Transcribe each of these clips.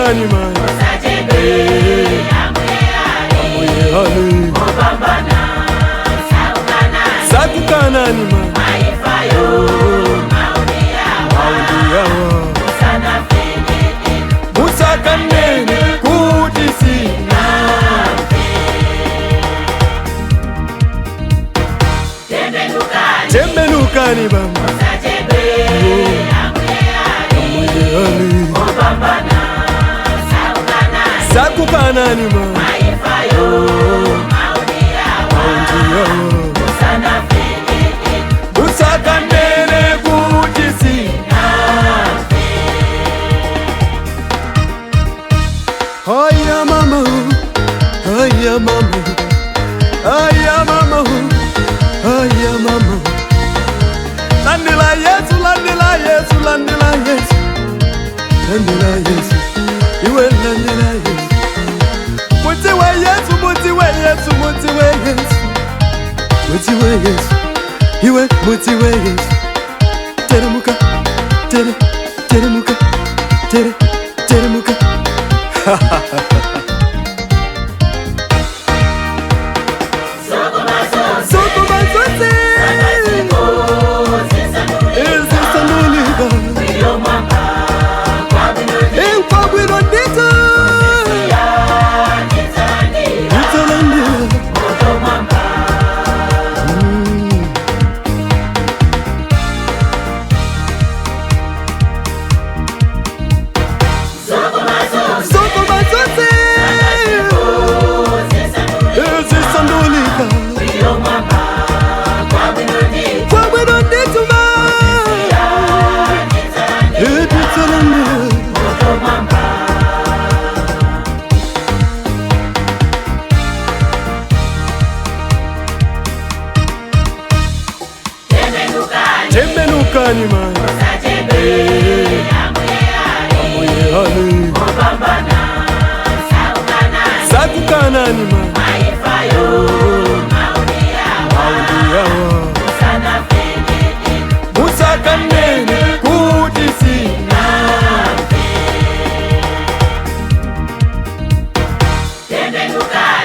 Tembenukani man Amuyehale Sakukanani man Musakanene kudisina Tembenukani bam Amuyehale Sakukanani man Musakanene kudisina Haya mama, haya mama, haya mama, haya mama. Landila Yesu, landila Yesu, landila Yesu, landila Yesu. Iwe landila Yesu. Mutiwe Yesu, mutiwe Yesu, mutiwe Yesu, mutiwe Yesu. Iwe mutiwe Yesu. Teremuka, teremuka, teremuka. Tembenukani man Amuyehale Sakukanani man Musakanene kudisina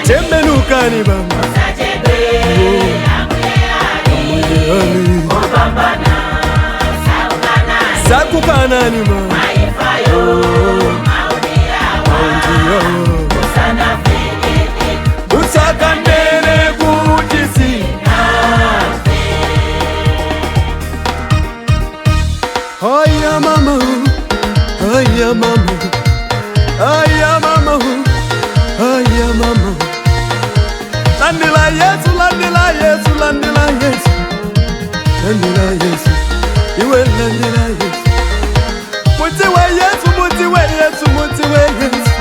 Tembenukani bam Amuyehale Sakukanani man Musakanene kudisina Haya mama, haya mama, haya mama, haya mama. Landila Yesu, landila Yesu, landila Yesu, landila Yesu. Iwe landila Yesu. Mutiwe Yesu, mutiwe Yesu, mutiwe Yesu,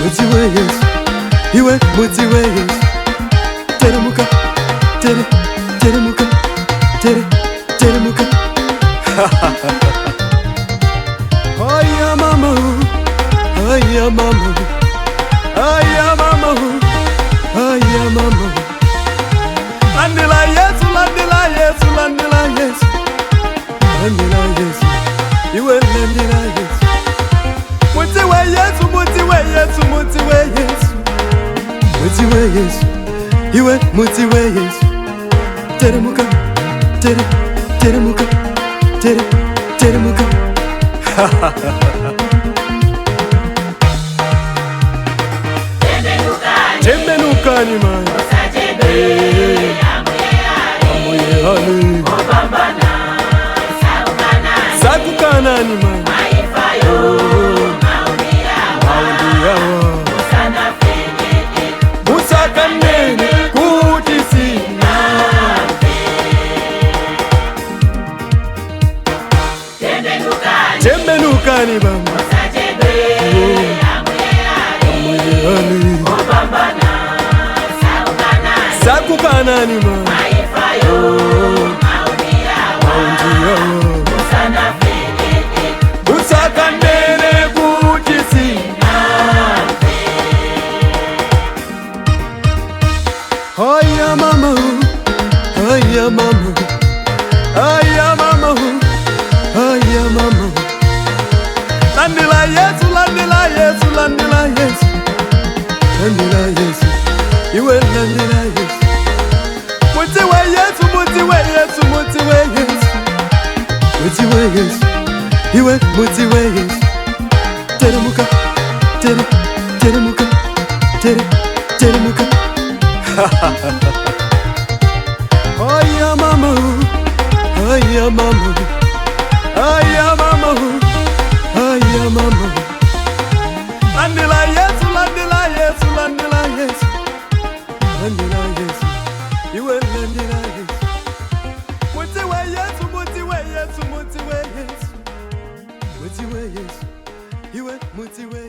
mutiwe Yesu. Iwe mutiwe Yesu. Teremuka, teremuka, teremuka. Haya mama, haya mama, haya mama, haya mama. Landila Yesu, landila Yesu, landila Yesu, landila Yesu. Iwe landila Yesu. Mutiwe Yesu, mutiwe Yesu, mutiwe Yesu, mutiwe Yesu. Iwe mutiwe Yesu. Teremuka, teremuka, teremuka. Tembenukani man Amuyehale Sakukanani man Musakanene kudisina Tembenukani bam Amuyehale Sakukanani man Musakanene kudisina Haya mama, haya mama, haya mama, haya mama. Landila Yesu, landila landela Yesu. Muti we Yesu, muti we Yesu, muti we Yesu. Muti we Yesu, iwe muti we Yesu. Teremuka, teremuka, teremuka. Oh yeah mama, oh yeah mama, oh yeah mama, oh yeah mama. Landela Yesu, landela Yesu, landela Yesu, landela Yesu, iwe landela Yesu. Muti we Yesu, muti we Yesu, muti we Yesu, muti we Yesu, iwe muti we.